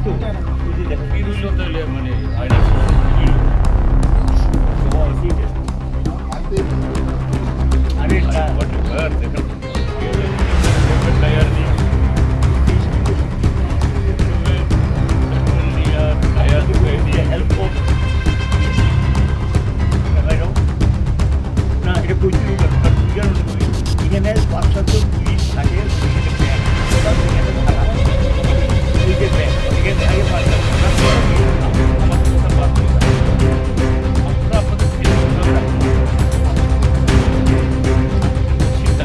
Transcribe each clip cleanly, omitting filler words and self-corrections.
তো ওই যে দেখা কি রইল তাহলে মানে আয়নার আরে দেখেন টায়ার নিয়ে টায়ার দিয়ে হেল্প করব না এটা প্রচুর এখানে ৫-৭ পুলিশ থাকে ওই যে ব্যাগ এখানে থাকে ৫-৭ আপনাদের চিন্তা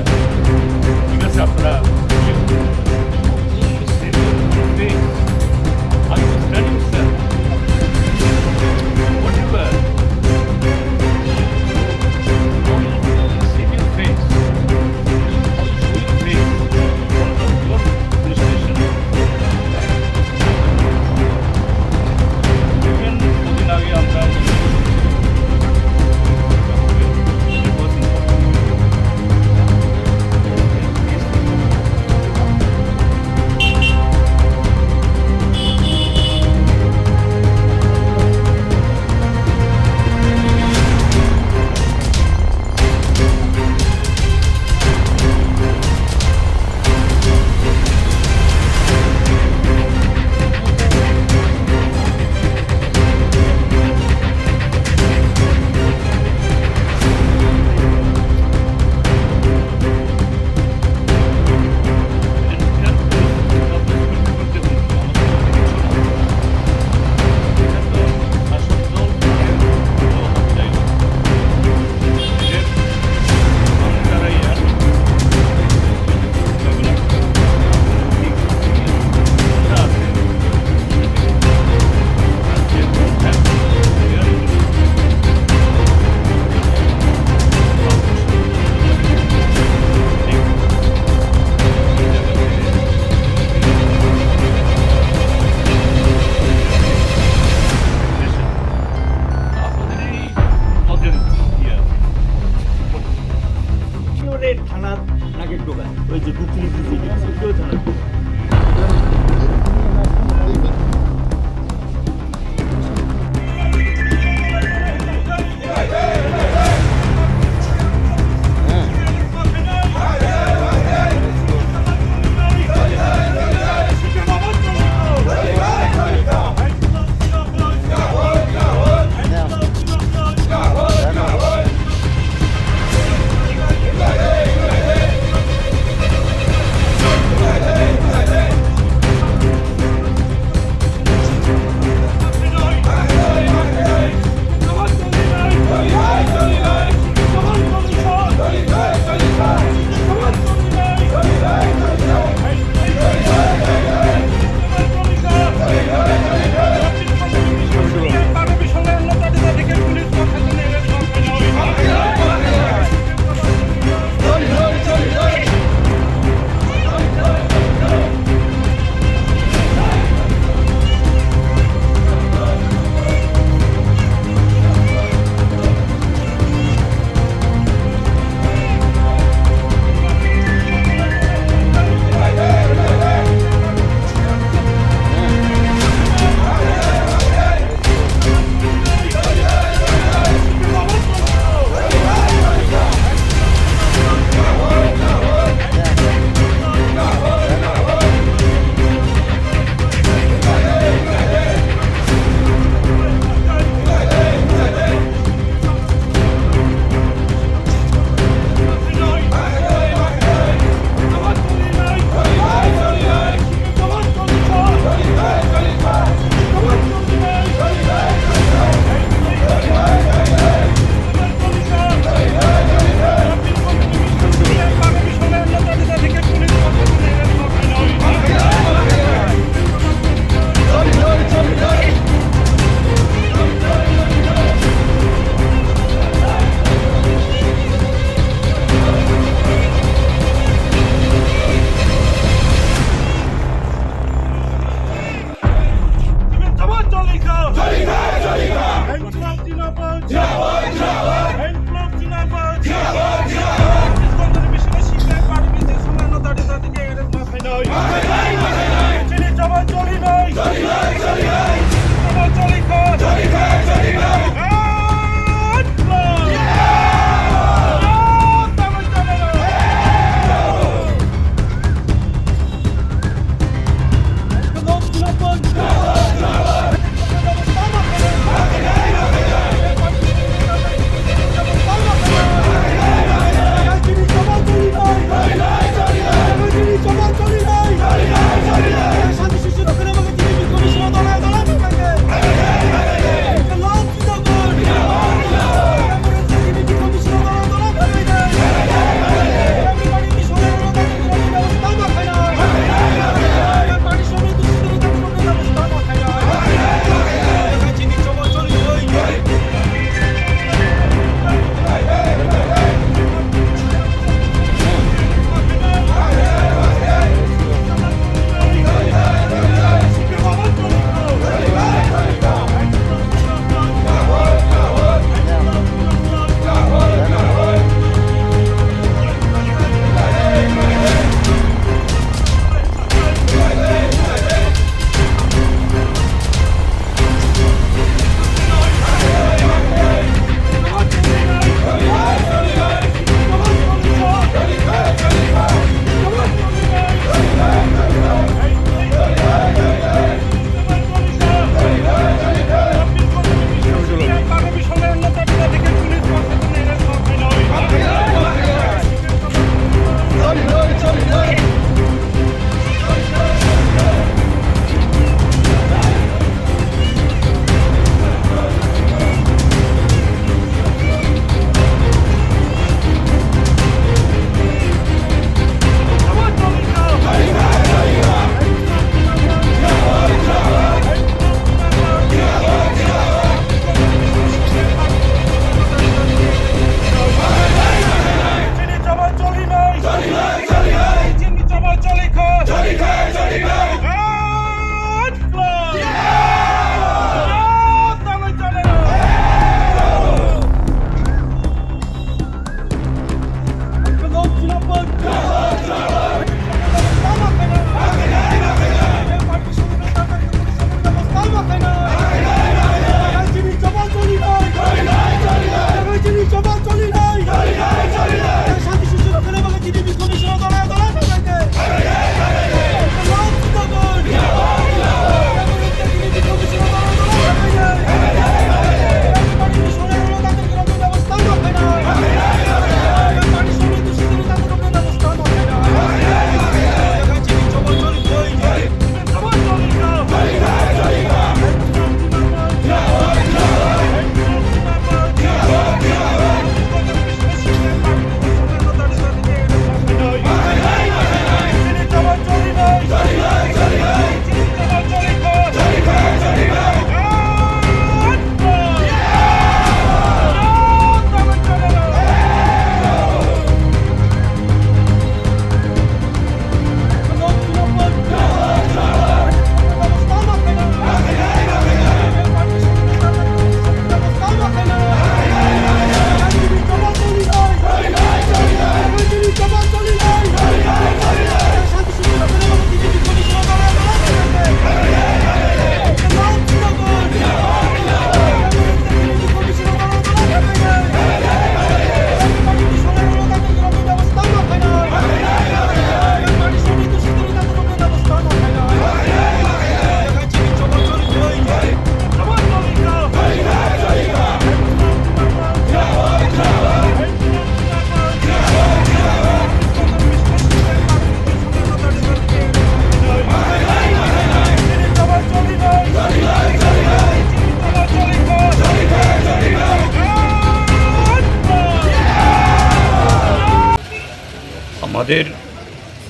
আমাদের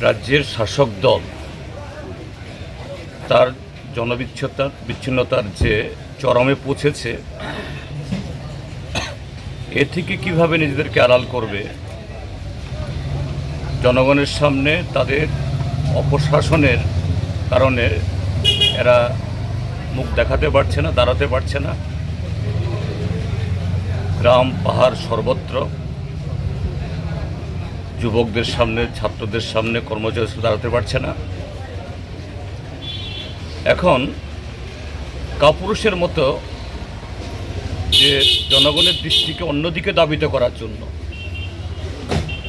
রাজ্যের শাসক দল তার বিচ্ছিন্নতার যে চরমে পৌঁছেছে, এ থেকে কীভাবে নিজেদেরকে আড়াল করবে, জনগণের সামনে তাদের অপশাসনের কারণে এরা মুখ দেখাতে পারছে না, দাঁড়াতে পারছে না। গ্রাম পাহাড় সর্বত্র যুবকদের সামনে, ছাত্রদের সামনে কর্মচারী দাঁড়াতে পারছে না। এখন কাপুরুষের মতো যে জনগণের দৃষ্টিকে অন্যদিকে দাবিত করার জন্য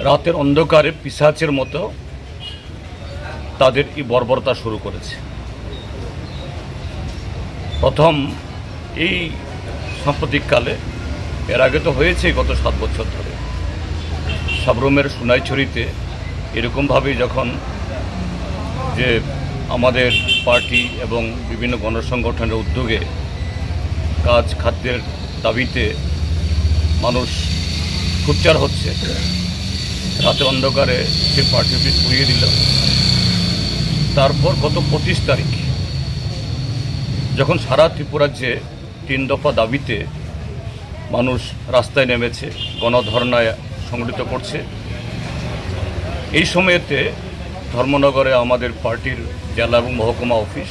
রাতের অন্ধকারে পিশাচের মতো তাদের এই বর্বরতা শুরু করেছে। প্রথম এই সাম্প্রতিককালে, এর আগে তো হয়েছে গত 7 বছর ধরে, সাবরুমের সোনাইছড়িতে এরকমভাবেই যখন যে আমাদের পার্টি এবং বিভিন্ন গণসংগঠনের উদ্যোগে কাজ খাদ্যের দাবিতে মানুষ সোচ্চার হচ্ছে, রাতে অন্ধকারে সে পার্টি অফিস পুড়িয়ে দিল। তারপর গত 25 তারিখ যখন সারা ত্রিপুরাজ্যে 3 দফা দাবিতে মানুষ রাস্তায় নেমেছে, গণধর্নায় সংগঠিত করছে, এই সময়েতে ধর্মনগরে আমাদের পার্টির জেলা এবং মহকুমা অফিস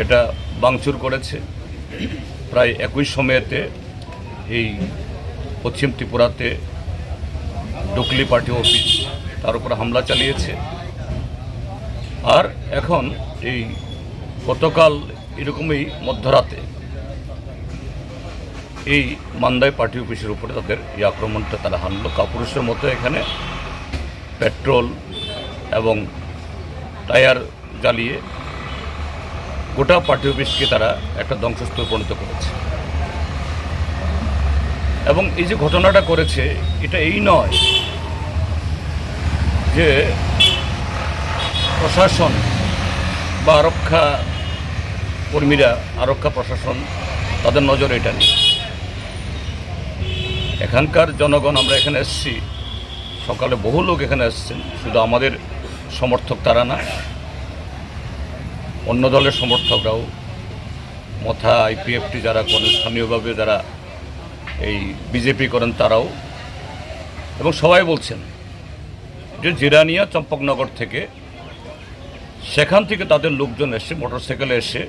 এটা ভাঙচুর করেছে। প্রায় একই সময়েতে এই পশ্চিম ত্রিপুরাতে ডুকলি পার্টি অফিস, তার উপর হামলা চালিয়েছে। আর এখন এই গতকাল এরকমই মধ্যরাতে এই মান্দাই পার্টি অফিসের উপরে তাদের এই আক্রমণটা তারা হানলো। কাপুরুষের মতো এখানে পেট্রোল এবং টায়ার জ্বালিয়ে গোটা পার্টি অফিসকে তারা একটা ধ্বংসস্তূপে পরিণত করেছে। এবং এই যে ঘটনাটা করেছে, এটা এই নয় যে প্রশাসন বা আরক্ষা কর্মীরা, আরক্ষা প্রশাসন তাদের নজরে এটা নেই। এখানকার জনগণ, আমরা এখানে এসেছি, সকালে বহু লোক এখানে এসেছেন, শুধু আমাদের সমর্থক তারা না, অন্য দলের সমর্থকরাও, মথা আইপিএফটি যারা করেন, স্থানীয়ভাবে যারা এই বিজেপি করেন তারাও, এবং সবাই বলছেন যে জিরানিয়া চম্পকনগর থেকে, সেখান থেকে তাদের লোকজন এসে মোটরসাইকেলে এসে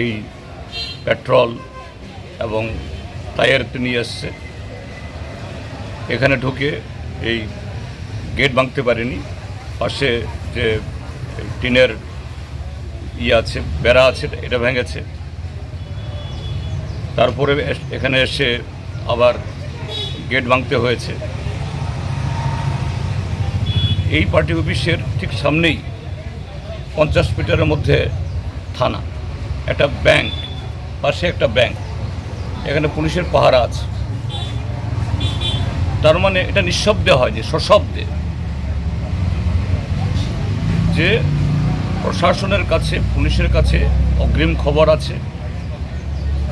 এই পেট্রোল এবং টায়ার নিয়ে এসছে। এখানে ঢুকে এই গেট ভাঙতে পারেনি, পাশে যে টিনের আছে, বেড়া আছে, এটা ভেঙেছে। তারপরে এখানে এসে আবার গেট ভাঙতে হয়েছে। এই পার্টি অফিসের ঠিক সামনেই 50 মিটারের মধ্যে থানা, একটা ব্যাংক, পাশে একটা ব্যাংক, এখানে পুলিশের পাহারা আছে। তার মানে এটা নিঃশব্দে হয়, যে সশব্দে, যে প্রশাসনের কাছে, পুলিশের কাছে অগ্রিম খবর আছে।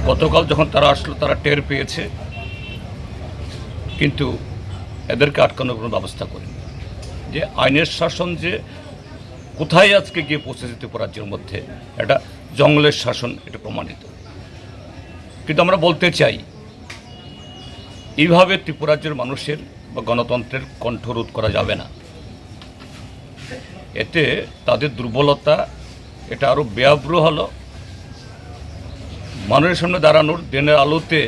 গতকাল যখন তারা আসলো, তারা টের পেয়েছে, কিন্তু এদেরকে আটকানোর কোনো ব্যবস্থা করেনি। যে আইনের শাসন যে কোথায় আজকে গিয়ে পৌঁছেছে ত্রিপুরা রাজ্যের মধ্যে, এটা জঙ্গলের শাসন, এটা প্রমাণিত। কিন্তু আমরা বলতে চাই, এইভাবে ত্রিপুরা রাজ্যের মানুষের বা গণতন্ত্রের কণ্ঠরোধ করা যাবে না। এতে তাদের দুর্বলতা, এটা আরও বেআব্রু হলো। মানুষের সামনে দাঁড়ানোর, দিনের আলোতে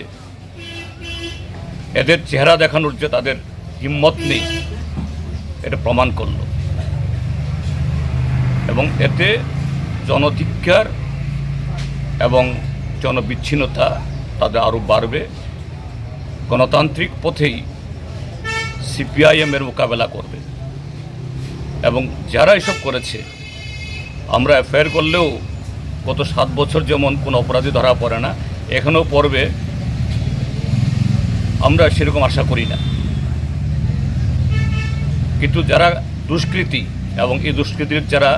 এদের চেহারা দেখানোর যে তাদের হিম্মত নেই, এটা প্রমাণ করল। এবং এতে জনধিক্কার এবং জনবিচ্ছিন্নতা তাদের আরও বাড়বে। গণতান্ত্রিক পথেই সিপিআইএমের মোকাবেলা করবে। এবং যারা এসব করেছে, আমরা এফআইআর করলেও গত 7 বছর যেমন কোনো অপরাধী ধরা পড়ে না, এখনও পড়বে, আমরা সেরকম আশা করি না। কিন্তু যারা দুষ্কৃতী এবং এই দুষ্কৃতির যারা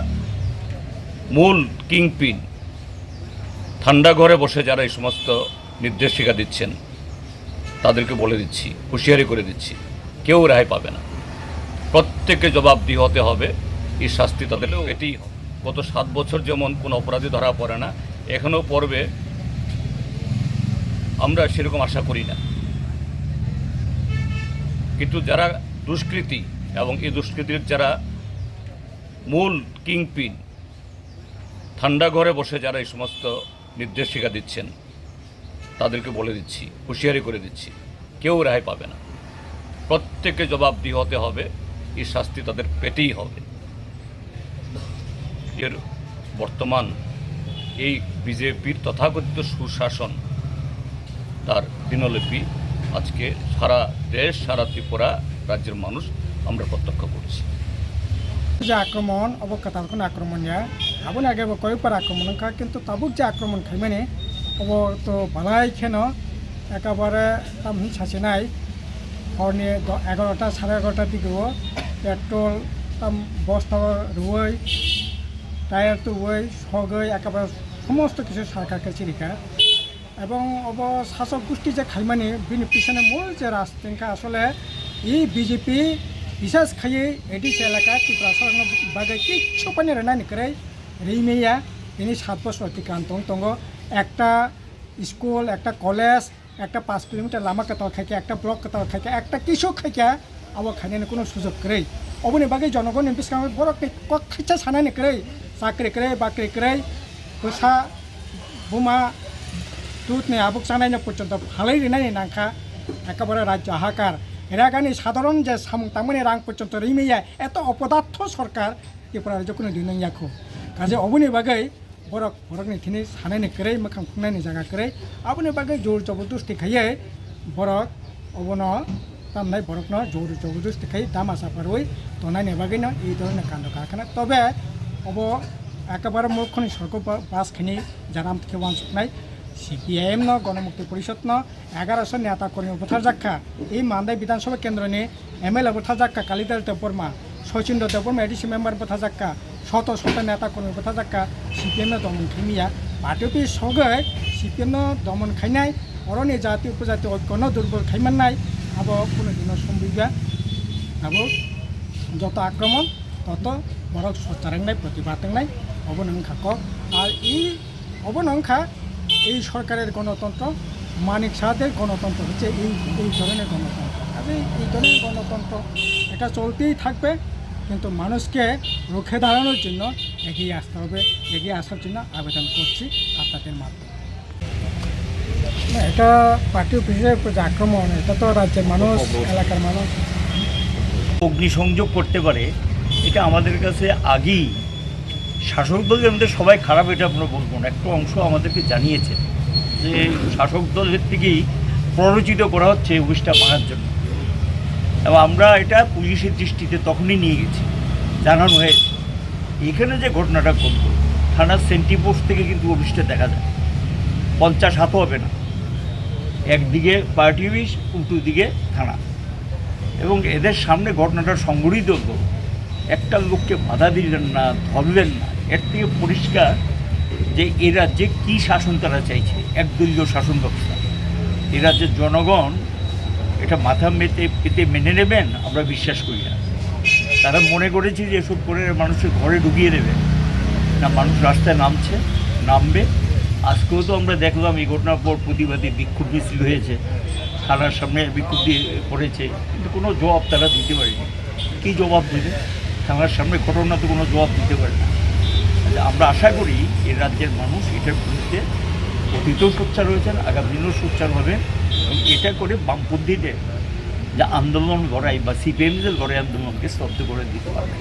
মূল কিংপিন, ঠান্ডা ঘরে বসে যারা এই সমস্ত নির্দেশিকা দিচ্ছেন, তাদেরকে বলে দিচ্ছি, হুঁশিয়ারি করে দিচ্ছি, কেউ রেহাই পাবে না। প্রত্যেককে জবাবদিহি হতে হবে, এই শাস্তি তাদের পেতেই হবে। গত 7 বছর যেমন কোনো অপরাধী ধরা পড়ে না, এখনও পড়বে আমরা সেরকম আশা করি না। কিন্তু যারা দুষ্কৃতী এবং এই দুষ্কৃতির যারা মূল কিংপিন, ঠান্ডা ঘরে বসে যারা এই সমস্ত নির্দেশিকা দিচ্ছেন, তাদেরকে বলে দিচ্ছি, হুঁশিয়ারি করে দিচ্ছি, কেউ রেহাই পাবে না। প্রত্যেককে জবাবদিহি হতে হবে, এই শাস্তি তাদের পেতেই হবে। এর বর্তমান এই বিজেপির তথাকথিত সুশাসন, তার দিনলিপি আজকে সারা দেশ, সারা ত্রিপুরা রাজ্যের মানুষ আমরা প্রত্যক্ষ করছি। যে আক্রমণ অবকাতার কোনো আক্রমণ নেয় আবুন আগে কয়েকবার আক্রমণ খা, কিন্তু তাবুক যে আক্রমণ খাইমানে অব তো বালাই খেন একেবারে তাম সাসে নাই হরনি 11টা সাড়ে 11টার দিকেও পেট্রোল তাম বস্তা রুই টায়ার তো ওই সগৈ একেবারে সমস্ত কিছু সরকারকে চিরিকা এবং অব শাসক গোষ্ঠী যে খাইমানি বিনি পিছনে মূল যে রাজনীতি আসলে এই বিজেপি বিশেষ খাইয়ে এডিসি এলাকা ত্রিপুরা সরকার বাগে কিচ্ছু পানি রেনা নিকরে রিমেয়া তিনি 7 বছর অতিক্রান্ত তঙ্গ একটা স্কুল, একটা কলেজ, একটা 5 কিলোমিটার লামা কাতাও খাইকে, একটা ব্লক কাতাও খাইকে, একটা কৃষক খাইকে আবার খাইনি কোনো সুযোগ করে অবনি বাগে জনগণ এমপিস বড় খাইছা সানা নিকরে চাকরি করে বাকরি করে পয়সা বোমা দুধ নেই আবুক চানাইনো পর্যন্ত ভালোই রেনাই নাঙ্কা একেবারে রাজ্য হাহাকার এরাগানি সাধারণ যে তামনি রাং পর্যন্ত রিমেয়া এত অপদার্থ সরকার ত্রিপুরা রাজ্য কোনো দিন ইয়াখো কাজে অবনি বাগৈ বরকনি থিনি সানাইনি করে মোখাं खुंनायनि জায়গা করে আবনি বাগৈ জোর জবরদস্তি খাইয়ে বরক অবন তামনাই বরকনো জোর জবরদস্তি খাই দাম আশা পারই তনাইনি বাগৈনো এই ধরনের কাণ্ড কারখানা তবে অব একেবারে মুখ্যনি সরকার বাসখানি যারা থেকে ওয়ানসুকনাই CPIM ন গণমুক্তি পরিষদ ন 1100 নেতা কর্মী বুথারজাক্কা এই মান্দাই বিধানসভা কেন্দ্রনি MLA বুথারজাক্কা কালিদাস দেববর্মা শচীন্দ্র দেববর্মা এডিসি মেম্বার বুথারজাক্কা শত শত নেতা কর্মী বুথারজাক্কা CPIM দমন খাইমিয়া পার্টি সগৈ CPIM দমন খাইনাই অরনি জাতি উপজাতি ঐক্যন দুর্বল খাইমান্নাই আবো কোনো দিনও সম্ভব আবো যত আক্রমণ তত বড় সচারেংনাই প্রতিবাদেংনাই অবনংখাক আর এই অবনংখা এই সরকারের গণতন্ত্র মানিক সাহাদের গণতন্ত্র হচ্ছে এই ধরনের গণতন্ত্র। কাজে এই ধরনের গণতন্ত্র এটা চলতেই থাকবে, কিন্তু মানুষকে রুখে দাঁড়ানোর জন্য এগিয়ে আসতে হবে। এগিয়ে আসার জন্য আবেদন করছি আপনাদের মাধ্যমে। এটা পার্টি অফিসের উপর যে আক্রমণ, এটা তো রাজ্যের মানুষ, এলাকার মানুষ অগ্নিসংযোগ করতে পারে, এটা আমাদের কাছে আগেই শাসক দলের মধ্যে সবাই খারাপ এটা আমরা বলবো না, একটা অংশ আমাদেরকে জানিয়েছে যে শাসক দলের থেকেই প্ররোচিত করা হচ্ছে অফিসটা ভাঙার জন্য, এবং আমরা এটা পুলিশের দৃষ্টিতে তখনই নিয়ে গেছি, জানানো হয়েছে। এখানে যে ঘটনাটা ঘটল থানার সেন্টিপোস্ট থেকে কিন্তু অফিসটা দেখা যায়, 50 হাতও হবে না, একদিকে পার্টি অফিস, উল্টো দিকে থানা, এবং এদের সামনে ঘটনাটা সংঘটিত হলো। একটা লোককে বাধা দিলেন না, ধরলেন না, এর থেকে পরিষ্কার যে এ রাজ্যে কী শাসন তারা চাইছে, একদলীয় শাসন ব্যবস্থা। এ রাজ্যের জনগণ এটা মাথা পেতে মেনে নেবেন আমরা বিশ্বাস করি না। তারা মনে করেছে যে এসব করে মানুষের ঘরে ঢুকিয়ে দেবে না, মানুষ রাস্তায় নামবে। আজকেও তো আমরা দেখলাম এই ঘটনার পর প্রতিবাদী বিক্ষোভ মিছিল হয়েছে, থানার সামনে বিক্ষোভ দিয়ে করেছে, কিন্তু কোনো জবাব তারা দিতে পারেনি। কী জবাব দেবে? থানার সামনে ঘটনা তো কোনো জবাব দিতে পারে না। আমরা আশা করি এই রাজ্যের মানুষ এটার বিরুদ্ধে অতীতেও সোচ্চার হয়েছেন, আগামী দিনেও সোচ্চার হবে, এবং এটা করে বামপন্থীদের যে আন্দোলন গড়াই বা CPIM-দের গড়াই আন্দোলনকে স্তব্ধ করে দিতে পারবে।